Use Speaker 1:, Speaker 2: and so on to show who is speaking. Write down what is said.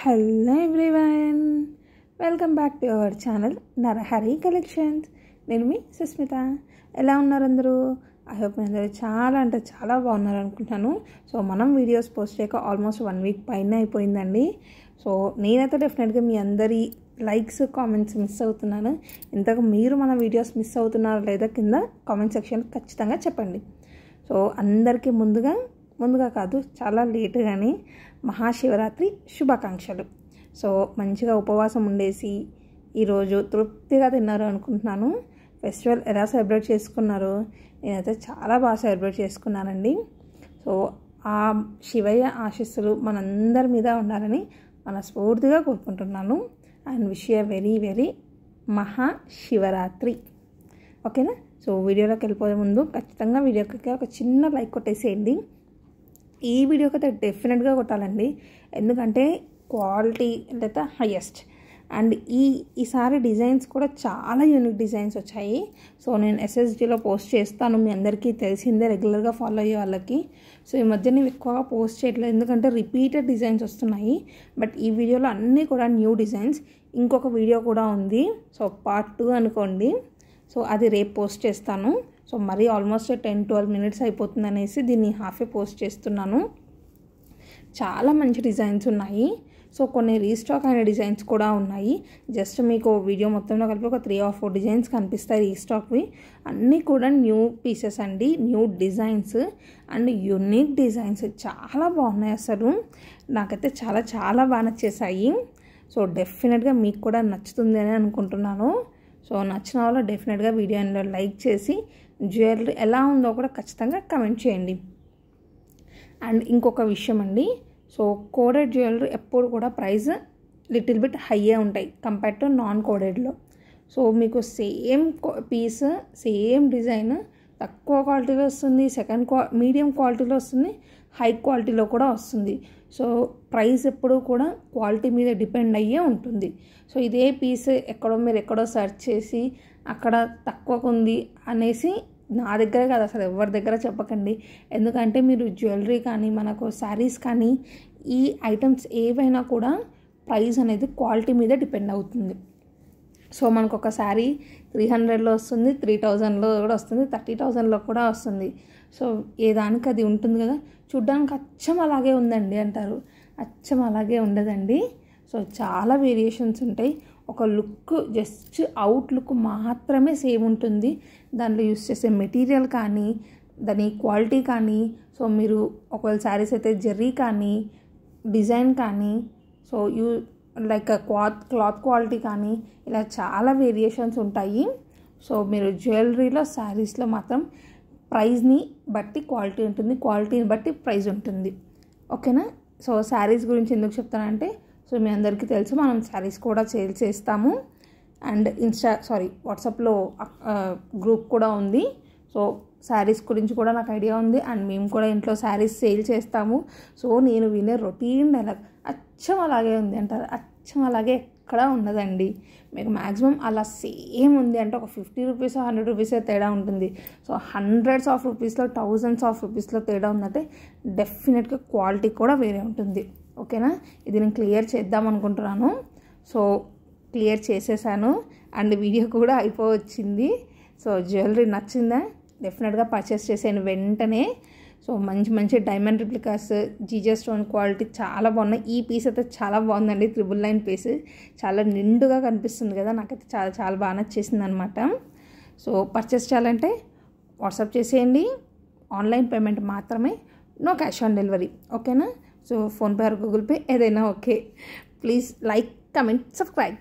Speaker 1: Hello everyone, welcome back to our channel Narahari collections. నేను మీ సుస్మిత. ఎలా ఉన్నారు అందరూ? ఐ హోప్ మీ అందరూ చాలా అంటే చాలా బాగున్నారు అనుకుంటున్నాను. సో మనం వీడియోస్ పోస్ట్ చేయక ఆల్మోస్ట్ 1 వీక్ పైన అయిపోయిందండి. సో నేనైతే డెఫినెట్గా మీ అందరి లైక్స్ కామెంట్స్ మిస్ అవుతున్నాను. ఇంతకు మీరు మన వీడియోస్ మిస్ అవుతున్నారో లేదా కింద కామెంట్ సెక్షన్ ఖచ్చితంగా చెప్పండి. సో అందరికీ ముందుగా కాదు, చాలా లేటుగానే మహాశివరాత్రి శుభాకాంక్షలు. సో మంచిగా ఉపవాసం ఉండేసి ఈరోజు తృప్తిగా తిన్నారు అనుకుంటున్నాను. ఫెస్టివల్ ఎలా సెలబ్రేట్ చేసుకున్నారు? నేనైతే చాలా బాగా సెలబ్రేట్ చేసుకున్నానండి. సో ఆ శివయ్య ఆశీస్సులు మనందరి మీద ఉండాలని మనస్ఫూర్తిగా కోరుకుంటున్నాను. And wish you very very Mahashivratri. ఓకేనా? సో వీడియోలోకి వెళ్ళిపోయే ముందు ఖచ్చితంగా వీడియోకి ఒక చిన్న లైక్ కొట్టేసేయండి. ఈ వీడియోకి అయితే డెఫినెట్గా కొట్టాలండి, ఎందుకంటే క్వాలిటీ లేదా హైయెస్ట్. అండ్ ఈసారి డిజైన్స్ కూడా చాలా యూనిక్ డిజైన్స్ వచ్చాయి. సో నేను ఎస్ఎస్జీలో పోస్ట్ చేస్తాను, మీ అందరికీ తెలిసిందే రెగ్యులర్గా ఫాలో అయ్యే వాళ్ళకి. సో ఈ మధ్య నేను ఎక్కువగా పోస్ట్ చేయట్లేదు, ఎందుకంటే రిపీటెడ్ డిజైన్స్ వస్తున్నాయి. బట్ ఈ వీడియోలో అన్నీ కూడా న్యూ డిజైన్స్. ఇంకొక వీడియో కూడా ఉంది, సో పార్ట్ 2 అనుకోండి. సో అది రేపు పోస్ట్ చేస్తాను. సో మరీ ఆల్మోస్ట్ 10-12 మినిట్స్ అయిపోతుంది అనేసి దీన్ని హాఫే పోస్ట్ చేస్తున్నాను. చాలా మంచి డిజైన్స్ ఉన్నాయి. సో కొన్ని రీస్టాక్ అయిన డిజైన్స్ కూడా ఉన్నాయి. జస్ట్ మీకు వీడియో మొత్తంలో కలిపి ఒక 3 or 4 డిజైన్స్ కనిపిస్తాయి రీస్టాక్వి. అన్నీ కూడా న్యూ పీసెస్ అండి, new designs and unique designs. చాలా బాగున్నాయి, అసలు నాకైతే చాలా చాలా బాగా నచ్చేసాయి. సో డెఫినెట్గా మీకు కూడా నచ్చుతుంది అని అనుకుంటున్నాను. సో నచ్చిన వాళ్ళు డెఫినెట్గా వీడియోని లైక్ చేసి జ్యువెలరీ ఎలా ఉందో కూడా ఖచ్చితంగా కమెంట్ చేయండి. అండ్ ఇంకొక విషయం అండి, సో కోడెడ్ జ్యువెలరీ ఎప్పుడు కూడా ప్రైస్ లిటిల్ బిట్ హైయే ఉంటాయి కంపేర్ టు నాన్ కోడెడ్లో. సో మీకు సేమ్ పీస్ సేమ్ డిజైన్ తక్కువ క్వాలిటీలో వస్తుంది, మీడియం క్వాలిటీలో వస్తుంది, హై క్వాలిటీలో కూడా వస్తుంది. సో ప్రైస్ ఎప్పుడూ కూడా క్వాలిటీ మీద డిపెండ్ అయ్యే ఉంటుంది. సో ఇదే పీస్ మీరు ఎక్కడో సెర్చ్ చేసి అక్కడ తక్కువకు ఉంది అనేసి నా దగ్గర కాదు, అసలు ఎవరి దగ్గర చెప్పకండి. ఎందుకంటే మీరు జ్యువెలరీ కానీ మనకు శారీస్ కానీ ఈ ఐటమ్స్ ఏవైనా కూడా ప్రైస్ అనేది క్వాలిటీ మీద డిపెండ్ అవుతుంది. సో మనకు ఒక శారీ 300లో వస్తుంది, 3000లో కూడా వస్తుంది, 30,000లో కూడా వస్తుంది. సో ఏ దానికి అది ఉంటుంది కదా. చూడ్డానికి అచ్చం అలాగే ఉందండి అంటారు, అచ్చం అలాగే ఉండదండి. సో చాలా వేరియేషన్స్ ఉంటాయి. ఒక లుక్ జస్ట్ అవుట్ లుక్ మాత్రమే సేమ్ ఉంటుంది. దాంట్లో యూస్ చేసే మెటీరియల్ కానీ దాని క్వాలిటీ కానీ, సో మీరు ఒకవేళ శారీస్ అయితే జెర్రీ కానీ డిజైన్ కానీ, సో లైక్ క్లాత్ క్వాలిటీ కానీ ఇలా చాలా వేరియేషన్స్ ఉంటాయి. సో మీరు జ్యువెలరీలో శారీస్లో మాత్రం ప్రైస్ని బట్టి క్వాలిటీ ఉంటుంది, క్వాలిటీని బట్టి ప్రైస్ ఉంటుంది. ఓకేనా? సో శారీస్ గురించి ఎందుకు చెప్తానంటే, సో మీ అందరికీ తెలుసు మనం శారీస్ కూడా సేల్ చేస్తాము. అండ్ వాట్సాప్లో గ్రూప్ కూడా ఉంది. సో శారీస్ గురించి కూడా నాకు ఐడియా ఉంది. అండ్ మేము కూడా ఇంట్లో శారీస్ సేల్ చేస్తాము. సో నేను వినే రొటీన్ డైలాగ్ అచ్చం అలాగే ఉంది అంటారు, అచ్చం అలాగే ఎక్కడా ఉండదండి. మీకు మ్యాక్సిమం అలా సేమ్ ఉంది అంటే ఒక 50 రూపీస్ 100 రూపీసే తేడా ఉంటుంది. సో హండ్రెడ్స్ ఆఫ్ రూపీస్లో, థౌజండ్స్ ఆఫ్ రూపీస్లో తేడా ఉందంటే డెఫినెట్గా క్వాలిటీ కూడా వేరే ఉంటుంది. ఓకేనా? ఇది నేను క్లియర్ చేద్దాం అనుకుంటున్నాను. సో క్లియర్ చేసేసాను అండ్ వీడియో కూడా అయిపోవచ్చింది. సో జ్యువెలరీ నచ్చిందా? డెఫినెట్గా పర్చేస్ చేసాను వెంటనే. సో మంచి diamond replicas, GJ stone quality చాలా బాగున్నాయి. ఈ పీస్ అయితే చాలా బాగుందండి, 999 పీస్. చాలా నిండుగా కనిపిస్తుంది కదా, నాకైతే చాలా చాలా బాగా నచ్చేసింది అనమాట. సో పర్చేస్ చేయాలంటే వాట్సాప్ చేసేయండి, ఆన్లైన్ పేమెంట్ మాత్రమే, నో క్యాష్ ఆన్ డెలివరీ. ఓకేనా? So PhonePe or Google Pay ఏదైనా okay. Please like, comment, subscribe.